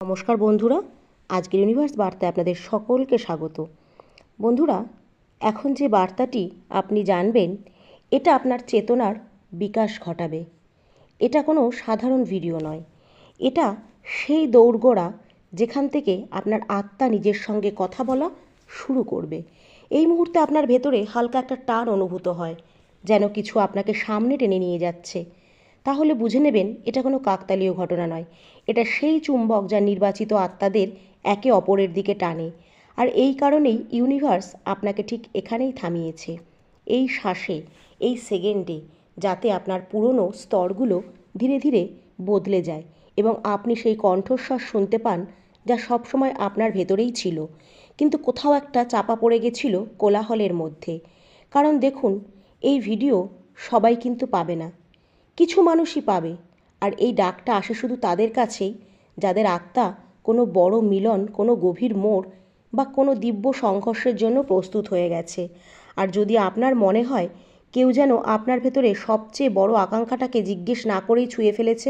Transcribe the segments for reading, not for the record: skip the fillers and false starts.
নমস্কার বন্ধুরা, আজকের ইউনিভার্স বার্তায় আপনাদের সকলকে স্বাগত। বন্ধুরা, এখন যে বার্তাটি আপনি জানবেন, এটা আপনার চেতনার বিকাশ ঘটাবে। এটা কোনো সাধারণ ভিডিও নয়, এটা সেই দৌড়গোড়া যেখান থেকে আপনার আত্মা নিজের সঙ্গে কথা বলা শুরু করবে। এই মুহূর্তে আপনার ভেতরে হালকা একটা টান অনুভূত হয়, যেন কিছু আপনাকে সামনে টেনে নিয়ে যাচ্ছে। তাহলে বুঝে নেবেন এটা কোনো কাকতালীয় ঘটনা নয়, এটা সেই চুম্বক যা নির্বাচিত আত্মাদের একে অপরের দিকে টানে। আর এই কারণেই ইউনিভার্স আপনাকে ঠিক এখানেই থামিয়েছে, এই শ্বাসে, এই সেকেন্ডে, যাতে আপনার পুরনো স্তরগুলো ধীরে ধীরে বদলে যায় এবং আপনি সেই কণ্ঠস্বর শুনতে পান যা সবসময় আপনার ভেতরেই ছিল, কিন্তু কোথাও একটা চাপা পড়ে গেছিল কোলাহলের মধ্যে। কারণ দেখুন, এই ভিডিও সবাই কিন্তু পাবে না, কিছু মানুষই পাবে। আর এই ডাকটা আসে শুধু তাদের কাছেই যাদের আত্মা কোনো বড় মিলন, কোনো গভীর মোড় বা কোনো দিব্য সংঘর্ষের জন্য প্রস্তুত হয়ে গেছে। আর যদি আপনার মনে হয় কেউ যেন আপনার ভেতরে সবচেয়ে বড় আকাঙ্ক্ষাটাকে জিজ্ঞেস না করেই ছুঁয়ে ফেলেছে,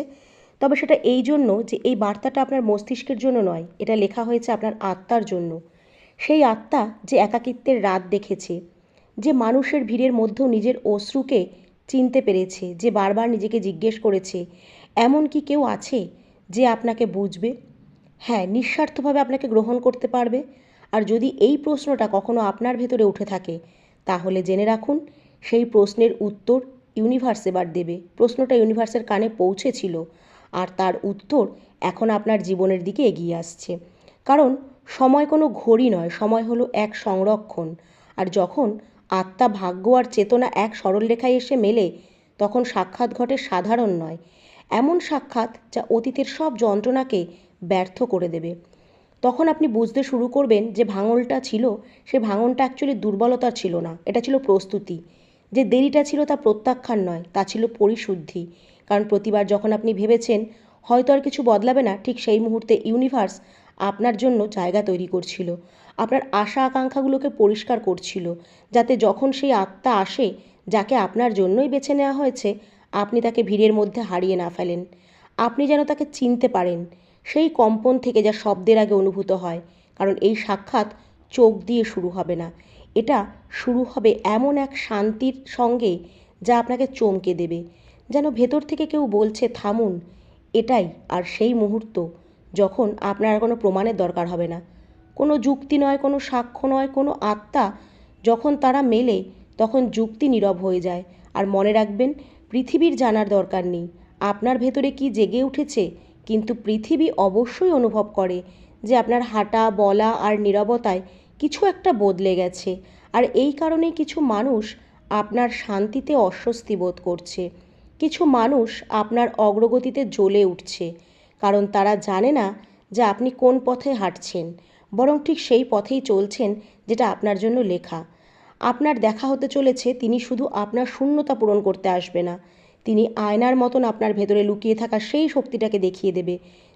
তবে সেটা এই জন্য যে এই বার্তাটা আপনার মস্তিষ্কের জন্য নয়, এটা লেখা হয়েছে আপনার আত্মার জন্য। সেই আত্মা যে একাকিত্বের রাত দেখেছে, যে মানুষের ভিড়ের মধ্যেও নিজের অশ্রুকে চিনতে পেরেছে, যে বারবার নিজেকে জিজ্ঞেস করেছে, এমন কি কেউ আছে যে আপনাকে বুঝবে, হ্যাঁ, নিঃস্বার্থভাবে আপনাকে গ্রহণ করতে পারবে। আর যদি এই প্রশ্নটা কখনো আপনার ভেতরে উঠে থাকে, তাহলে জেনে রাখুন সেই প্রশ্নের উত্তর ইউনিভার্স এবার দেবে। প্রশ্নটা ইউনিভার্সের কানে পৌঁছেছিল, আর তার উত্তর এখন আপনার জীবনের দিকে এগিয়ে আসছে। কারণ সময় কোনো ঘড়ি নয়, সময় হলো এক সংরক্ষণ। আর যখন আত্মা, ভাগ্য আর চেতনা এক সরলরেখায় এসে মেলে, তখন সাক্ষাৎ ঘটে সাধারণ নয়, এমন সাক্ষাৎ যা অতীতের সব যন্ত্রণাকে ব্যর্থ করে দেবে। তখন আপনি বুঝতে শুরু করবেন যে ভাঙনটা ছিল, সে ভাঙনটা অ্যাকচুয়ালি দুর্বলতার ছিল না, এটা ছিল প্রস্তুতি। যে দেরিটা ছিল তা প্রত্যাখ্যান নয়, তা ছিল পরিশুদ্ধি। কারণ প্রতিবার যখন আপনি ভেবেছেন হয়তো আর কিছু বদলাবে না, ঠিক সেই মুহূর্তে ইউনিভার্স আপনার জন্য জায়গা তৈরি করছিল, আপনার আশা আকাঙ্ক্ষাগুলোকে পরিষ্কার করছিল, যাতে যখন সেই আত্মা আসে যাকে আপনার জন্যই বেছে নেওয়া হয়েছে, আপনি তাকে ভিড়ের মধ্যে হারিয়ে না ফেলেন। আপনি যেন তাকে চিনতে পারেন, সেই কম্পন থেকে যা শব্দের আগে অনুভূত হয়। কারণ এই সাক্ষাৎ চোখ দিয়ে শুরু হবে না, এটা শুরু হবে এমন এক শান্তির সঙ্গে যা আপনাকে চমকে দেবে, যেন ভেতর থেকে কেউ বলছে থামুন। এটাই আর সেই মুহূর্ত যখন আপনার আর কোনো প্রমাণের দরকার হবে না, কোনো যুক্তি নয়, কোনো সাক্ষ্য নয়, কোনো আত্মা যখন তারা মেলে, তখন যুক্তি নীরব হয়ে যায়। আর মনে রাখবেন, পৃথিবীর জানার দরকার নেই আপনার ভেতরে কি জেগে উঠেছে, কিন্তু পৃথিবী অবশ্যই অনুভব করে যে আপনার হাঁটা, বলা আর নীরবতায় কিছু একটা বদলে গেছে। আর এই কারণেই কিছু মানুষ আপনার শান্তিতে অস্বস্তি বোধ করছে, কিছু মানুষ আপনার অগ্রগতিতে জ্বলে উঠছে, কারণ তারা জানে না যে আপনি কোন পথে হাঁটছেন, বরং ঠিক সেই পথেই চলছেন যেটা আপনার জন্য লেখা। আপনার দেখা হতে চলেছে, তিনি শুধু আপনার শূন্যতা পূরণ করতে আসবে না, তিনি আয়নার মতন আপনার ভেতরে লুকিয়ে থাকা সেই শক্তিটাকে দেখিয়ে দেবে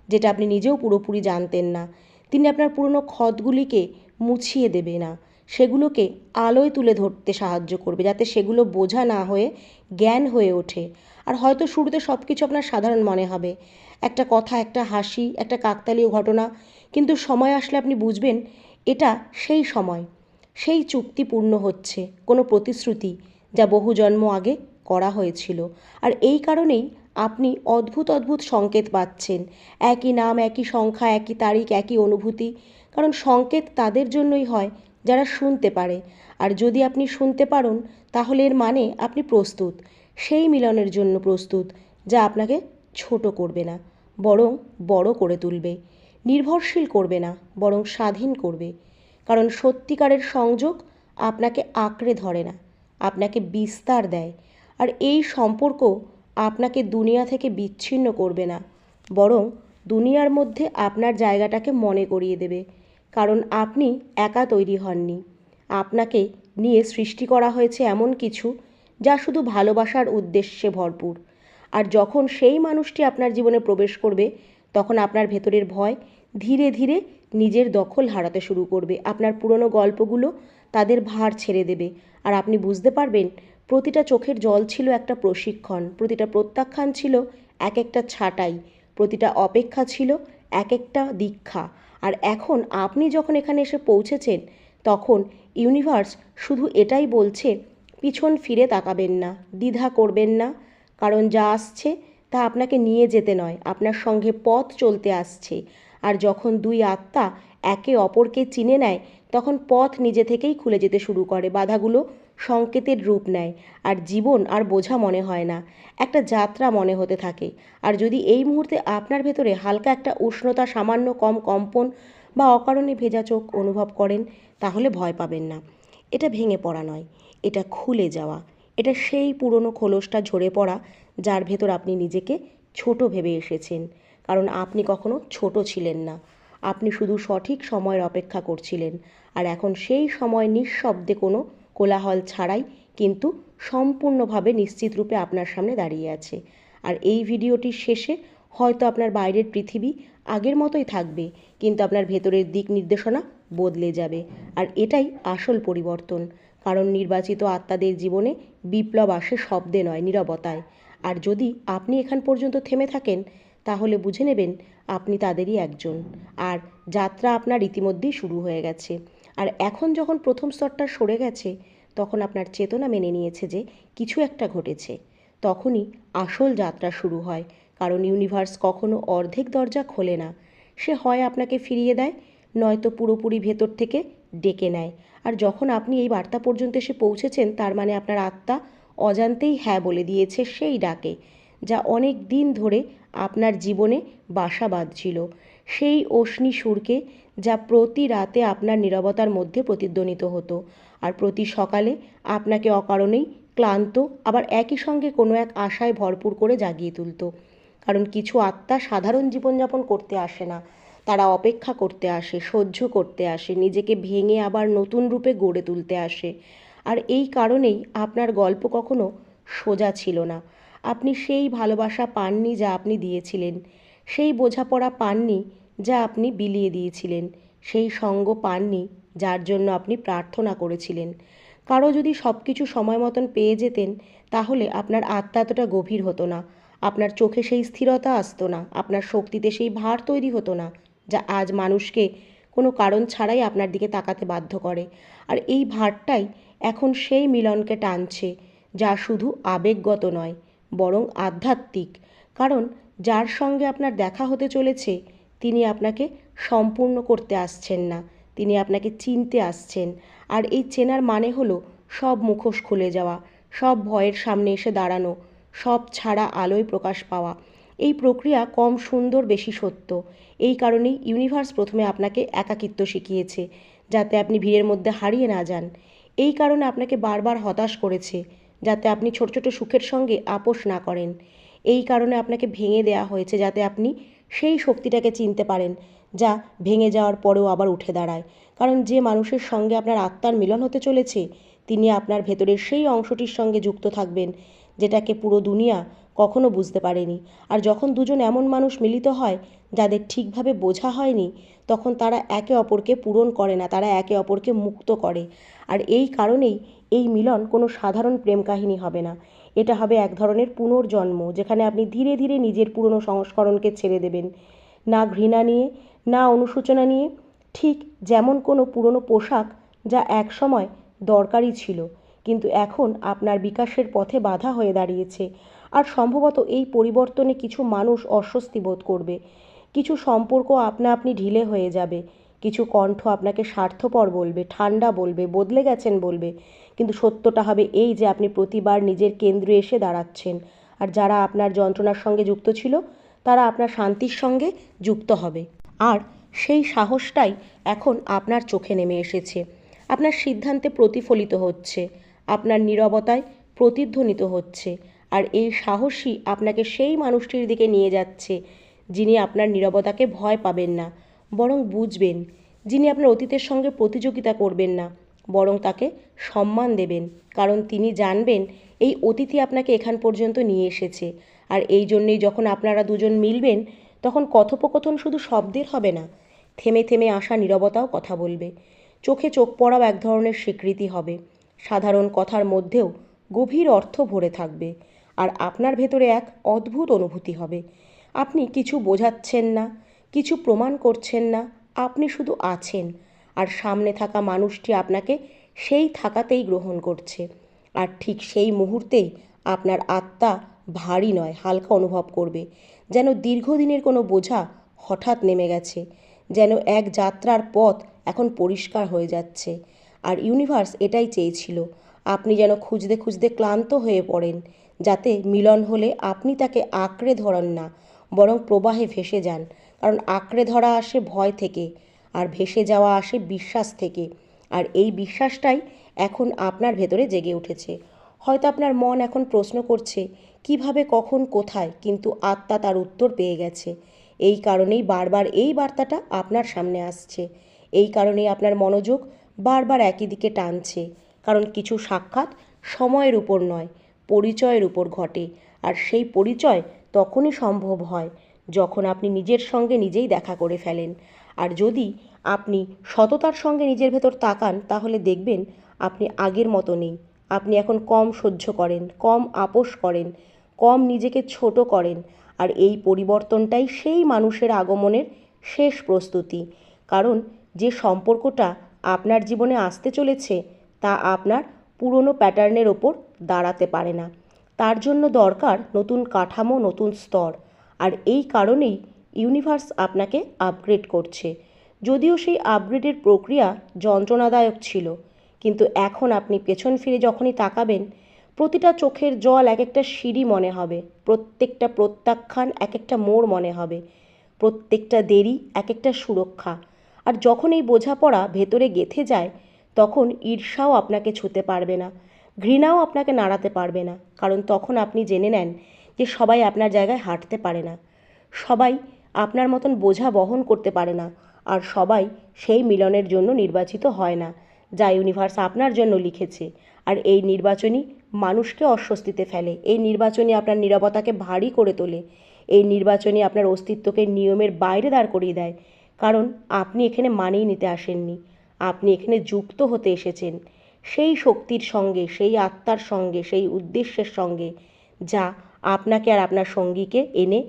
যেটা আপনি নিজেও পুরোপুরি জানতেন না। তিনি আপনার পুরনো ক্ষতগুলিকে মুছিয়ে দেবে না, সেগুলোকে আলোয় তুলে ধরতে সাহায্য করবে, যাতে সেগুলো বোঝা না হয়ে জ্ঞান হয়ে ওঠে। আর হয়তো শুরুতে সব কিছু আপনার সাধারণ মনে হবে, একটা কথা, একটা হাসি, একটা কাকতালীয় ঘটনা, কিন্তু সময় আসলে আপনি বুঝবেন এটা সেই সময়, সেই চুক্তি পূর্ণ হচ্ছে, কোনো প্রতিশ্রুতি যা বহু জন্ম আগে করা হয়েছিল। আর এই কারণেই আপনি অদ্ভুত অদ্ভুত সংকেত পাচ্ছেন, একই নাম, একই সংখ্যা, একই তারিখ, একই অনুভূতি। কারণ সংকেত তাদের জন্যই হয় যারা শুনতে পারে। আর যদি আপনি শুনতে পারেন, তাহলে এর মানে আপনি প্রস্তুত, সেই মিলনের জন্য প্রস্তুত যা আপনাকে ছোট করবে না, বরং বড় করে তুলবে। নির্ভরশীল করবে না, বরং স্বাধীন করবে। কারণ সত্যিকারের সংযোগ আপনাকে আঁকড়ে ধরে না, আপনাকে বিস্তার দেয়। আর এই সম্পর্ক আপনাকে দুনিয়া থেকে বিচ্ছিন্ন করবে না, বরং দুনিয়ার মধ্যে আপনার জায়গাটাকে মনে করিয়ে দেবে। কারণ আপনি একা তৈরি হননি, আপনাকে নিয়ে সৃষ্টি করা হয়েছে এমন কিছু যা শুধু ভালোবাসার উদ্দেশ্যে ভরপুর। আর যখন সেই মানুষটি আপনার জীবনে প্রবেশ করবে, তখন আপনার ভেতরের ভয় ধীরে ধীরে নিজের দখল হারাতে শুরু করবে। আপনার পুরনো গল্পগুলো তাদের ভার ছেড়ে দেবে, আর আপনি বুঝতে পারবেন প্রতিটা চোখের জল ছিল একটা প্রশিক্ষণ, প্রতিটা প্রত্যাখ্যান ছিল এক একটা ছাঁটাই, প্রতিটা অপেক্ষা ছিল এক একটা দীক্ষা। আর এখন আপনি যখন এখানে এসে পৌঁছেছেন, তখন ইউনিভার্স শুধু এটাই বলছে, পিছন ফিরে তাকাবেন না, দ্বিধা করবেন না, কারণ যা আসছে তা আপনাকে নিয়ে যেতে নয়, আপনার সঙ্গে পথ চলতে আসছে। আর যখন দুই আত্মা একে অপরকে চিনে নেয়, তখন পথ নিজে থেকেই খুলে যেতে শুরু করে, বাধাগুলো সংকেতের রূপ নেয়, আর জীবন আর বোঝা মনে হয় না, একটা যাত্রা মনে হতে থাকে। আর যদি এই মুহূর্তে আপনার ভেতরে হালকা একটা উষ্ণতা, সামান্য কম কম্পন বা অকারণে ভেজা চোখ অনুভব করেন, তাহলে ভয় পাবেন না। এটা ভেঙে পড়া নয়, এটা খুলে যাওয়া। এটা সেই পুরনো খোলসটা ঝরে পড়া, যার ভেতর আপনি নিজেকে ছোট ভেবে এসেছেন। কারণ আপনি কখনো ছোট ছিলেন না, আপনি শুধু সঠিক সময়ের অপেক্ষা করছিলেন। আর এখন সেই সময় নিঃশব্দে, কোনো কোলাহল ছাড়াই, কিন্তু সম্পূর্ণভাবে নিশ্চিত রূপে আপনার সামনে দাঁড়িয়ে আছে। আর এই ভিডিওটির শেষে হয়তো আপনার বাইরের পৃথিবী আগের মতোই থাকবে, কিন্তু আপনার ভেতরের দিক নির্দেশনা বদলে যাবে। আর এটাই আসল পরিবর্তন, কারণ নির্বাচিত আত্মাদের জীবনে বিপ্লব আসে শব্দে নয়, নীরবতায়। আর যদি আপনি এখান পর্যন্ত থেমে থাকেন, তাহলে বুঝে নেবেন আপনি তাদেরই একজন। আর যাত্রা আপনার ইতিমধ্যেই শুরু হয়ে গেছে। আর এখন যখন প্রথম স্তরটা সরে গেছে, তখন আপনার চেতনা মেনে নিয়েছে যে কিছু একটা ঘটেছে, তখনই আসল যাত্রা শুরু হয়। কারণ ইউনিভার্স কখনো অর্ধেক দরজা খোলে না, সে হয় আপনাকে ফিরিয়ে দেয়, নয়তো পুরোপুরি ভেতর থেকে ডেকে নেয়। আর যখন আপনি এই বার্তা পর্যন্ত এসে পৌঁছেছেন, তার মানে আপনার আত্মা অজান্তেই হ্যাঁ বলে দিয়েছে সেই ডাকে, যা অনেক দিন ধরে আপনার জীবনে বাসা বাঁধছিল, সেই অশ্নি সুরকে, যা প্রতি রাতে আপনার নীরবতার মধ্যে প্রতিধ্বনিত হতো, আর প্রতি সকালে আপনাকে অকারণেই ক্লান্ত, আবার একই সঙ্গে কোনো এক আশায় ভরপুর করে জাগিয়ে তুলত। কারণ কিছু আত্মা সাধারণ জীবনযাপন করতে আসে না, তারা অপেক্ষা করতে আসে, সহ্য করতে আসে, নিজেকে ভেঙে আবার নতুন রূপে গড়ে তুলতে আসে। আর এই কারণেই আপনার গল্প কখনো সোজা ছিল না। আপনি সেই ভালোবাসা পাননি যা আপনি দিয়েছিলেন, সেই বোঝাপড়া পাননি যা আপনি বিলিয়ে দিয়েছিলেন, সেই সঙ্গ পাননি যার জন্য আপনি প্রার্থনা করেছিলেন। কারো যদি সব কিছু সময় মতন পেয়ে যেতেন, তাহলে আপনার আত্মা এতটা গভীর হতো না, আপনার চোখে সেই স্থিরতা আসতো না, আপনার শক্তিতে সেই ভার তৈরি হতো না, যা আজ মানুষকে কোনো কারণ ছাড়াই আপনার দিকে তাকাতে বাধ্য করে। আর এই ভারটাই এখন সেই মিলনকে টানছে, যা শুধু আবেগগত নয়, বরং আধ্যাত্মিক। কারণ যার সঙ্গে আপনার দেখা হতে চলেছে, তিনি আপনাকে সম্পূর্ণ করতে আসছেন না, তিনি আপনাকে চিনতে আসছেন। আর এই চেনার মানে হলো সব মুখোশ খুলে যাওয়া, সব ভয়ের সামনে এসে দাঁড়ানো, সব ছাড়া আলোয় প্রকাশ পাওয়া। এই প্রক্রিয়া কম সুন্দর, বেশি সত্য। এই কারণেই ইউনিভার্স প্রথমে আপনাকে একাকিত্ব শিখিয়েছে, যাতে আপনি ভিড়ের মধ্যে হারিয়ে না যান। এই কারণে আপনাকে বারবার হতাশ করেছে, যাতে আপনি ছোট ছোট সুখের সঙ্গে আপোষ না করেন। এই কারণে আপনাকে ভেঙে দেওয়া হয়েছে, যাতে আপনি সেই শক্তিটাকে চিনতে পারেন, যা ভেঙে যাওয়ার পরেও আবার উঠে দাঁড়ায়। কারণ যে মানুষের সঙ্গে আপনার আত্মার মিলন হতে চলেছে, তিনি আপনার ভেতরের সেই অংশটির সঙ্গে যুক্ত থাকবেন, যেটাকে পুরো দুনিয়া কখনো বুঝতে পারেনি। আর যখন দুজন এমন মানুষ মিলিত হয় যাদের ঠিকভাবে বোঝা হয়নি, তখন তারা একে অপরকে পূরণ করে না, তারা একে অপরকে মুক্ত করে। আর এই কারণেই এই মিলন কোনো সাধারণ প্রেম কাহিনী হবে না, এটা হবে এক ধরনের পুনর্জন্ম, যেখানে আপনি ধীরে ধীরে নিজের পুরনো সংস্করণকে ছেড়ে দেবেন, না ঘৃণা নিয়ে, না অনুশোচনা নিয়ে, ঠিক যেমন কোনো পুরনো পোশাক যা এক সময় দরকারি ছিল, কিন্তু এখন আপনার বিকাশের পথে বাধা হয়ে দাঁড়িয়েছে। আর সম্ভবত এই পরিবর্তনে কিছু মানুষ অস্বস্তি বোধ করবে, কিছু সম্পর্ক আপনা আপনি ঢিলে হয়ে যাবে, কিছু কণ্ঠ আপনাকে স্বার্থপর বলবে, ঠান্ডা বলবে, বদলে গেছেন বলবে। কিন্তু সত্যটা হবে এই যে আপনি প্রতিবার নিজের কেন্দ্রে এসে দাঁড়াচ্ছেন, আর যারা আপনার যন্ত্রণার সঙ্গে যুক্ত ছিল, তারা আপনার শান্তির সঙ্গে যুক্ত হবে। আর সেই সাহসটাই এখন আপনার চোখে নেমে এসেছে, আপনার সিদ্ধান্তে প্রতিফলিত হচ্ছে, আপনার নীরবতায় প্রতিধ্বনিত হচ্ছে। আর এই সাহসই আপনাকে সেই মানুষটির দিকে নিয়ে যাচ্ছে, যিনি আপনার নীরবতাকে ভয় পাবেন না, বরং বুঝবেন, যিনি আপনার অতীতের সঙ্গে প্রতিযোগিতা করবেন না, বরং তাকে সম্মান দেবেন। কারণ তিনি জানবেন এই অতিথি আপনাকে এখান পর্যন্ত নিয়ে এসেছে। আর এই জন্যেই যখন আপনারা দুজন মিলবেন, তখন কথোপকথন শুধু শব্দের হবে না, থেমে থেমে আসা নীরবতাও কথা বলবে, চোখে চোখ পড়াও এক ধরনের স্বীকৃতি হবে। সাধারণ কথার মধ্যেও গভীর অর্থ ভরে থাকবে। আর আপনার ভেতরে এক অদ্ভুত অনুভূতি হবে, আপনি কিছু বোঝাচ্ছেন না, কিছু প্রমাণ করছেন না, আপনি শুধু আছেন, আর সামনে থাকা মানুষটি আপনাকে সেই থাকাতেই গ্রহণ করছে। আর ঠিক সেই মুহূর্তেই আপনার আত্মা ভারী নয়, হালকা অনুভব করবে, যেন দীর্ঘদিনের কোনো বোঝা হঠাৎ নেমে গেছে, যেন এক যাত্রার পথ এখন পরিষ্কার হয়ে যাচ্ছে। আর ইউনিভার্স এটাই চেয়েছিল, আপনি যেন খুঁজতে খুঁজতে ক্লান্ত হয়ে পড়েন, যাতে মিলন হলে আপনি তাকে আঁকড়ে ধরেন না, বরং প্রবাহে ভেসে যান। কারণ আঁকড়ে ধরা আসে ভয় থেকে, আর ভেসে যাওয়া আসে বিশ্বাস থেকে। আর এই বিশ্বাসটাই এখন আপনার ভেতরে জেগে উঠেছে। হয়তো আপনার মন এখন প্রশ্ন করছে কিভাবে, কখন, কোথায়, কিন্তু আত্মা তার উত্তর পেয়ে গেছে। এই কারণেই বারবার এই বার্তাটা আপনার সামনে আসছে। এই কারণেই আপনার মনোযোগ বারবার একই দিকে টানছে। কারণ কিছু সাক্ষাৎ সময়ের উপর নয়, পরিচয়ের উপর ঘটে। আর সেই পরিচয় তখনই সম্ভব হয় যখন আপনি নিজের সঙ্গে নিজেই দেখা করে ফেলেন। আর যদি আপনি সততার সঙ্গে নিজের ভেতর তাকান, তাহলে দেখবেন আপনি আগের মতো নেই। আপনি এখন কম সহ্য করেন, কম আপোষ করেন, কম নিজেকে ছোট করেন। আর এই পরিবর্তনটাই সেই মানুষের আগমনের শেষ প্রস্তুতি। কারণ যে সম্পর্কটা আপনার জীবনে আসতে চলেছে, তা আপনার পুরনো প্যাটার্নের ওপর দাঁড়াতে পারে না। তার জন্য দরকার নতুন কাঠামো, নতুন স্তর। আর এই কারণেই ইউনিভার্স আপনাকে আপগ্রেড করছে। যদিও সেই আপগ্রেডের প্রক্রিয়া যন্ত্রণাদায়ক ছিল, কিন্তু এখন আপনি পেছন ফিরে যখনই তাকাবেন, প্রতিটা চোখের জল এক একটা সিঁড়ি মনে হবে, প্রত্যেকটা প্রত্যাখ্যান এক একটা মোড় মনে হবে, প্রত্যেকটা দেরি এক একটা সুরক্ষা। আর যখন এই বোঝাপড়া ভেতরে গেঁথে যায়, তখন ঈর্ষাও আপনাকে ছুঁতে পারবে না, ঘৃণাও আপনাকে নাড়াতে পারবে না। কারণ তখন আপনি জেনে নেন যে সবাই আপনার জায়গায় হাঁটতে পারে না, সবাই আপনার মতন বোঝা বহন করতে পারে না, আর সবাই সেই মিলনের জন্য নির্বাচিত হয় না যা ইউনিভার্স আপনার জন্য লিখেছে। আর এই নির্বাচনই মানুষকে অস্বস্তিতে ফেলে, এই নির্বাচনই আপনার নীরবতাকে ভারী করে তোলে, এই নির্বাচনই আপনার অস্তিত্বকে নিয়মের বাইরে দাঁড় করিয়ে দেয়। কারণ আপনি এখানে মানিয়ে নিতে আসেননি, আপনি এখানে যুক্ত হতে এসেছেন সেই শক্তির সঙ্গে, সেই আত্মার সঙ্গে, সেই উদ্দেশ্যের সঙ্গে, যা আপনাকে আর আপনার সঙ্গীকে এনে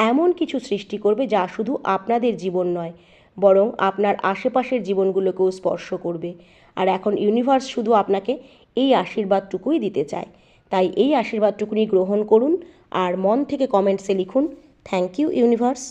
এমন কিছু সৃষ্টি করবে যা শুধু আপনাদের জীবন নয়, বরং আপনার আশেপাশের জীবনগুলোকেও স্পর্শ করবে। আর এখন ইউনিভার্স শুধু আপনাকে এই আশীর্বাদটুকুই দিতে চায়। তাই এই আশীর্বাদটুকুনি গ্রহণ করুন আর মন থেকে কমেন্টসে লিখুন, থ্যাংক ইউ ইউনিভার্স।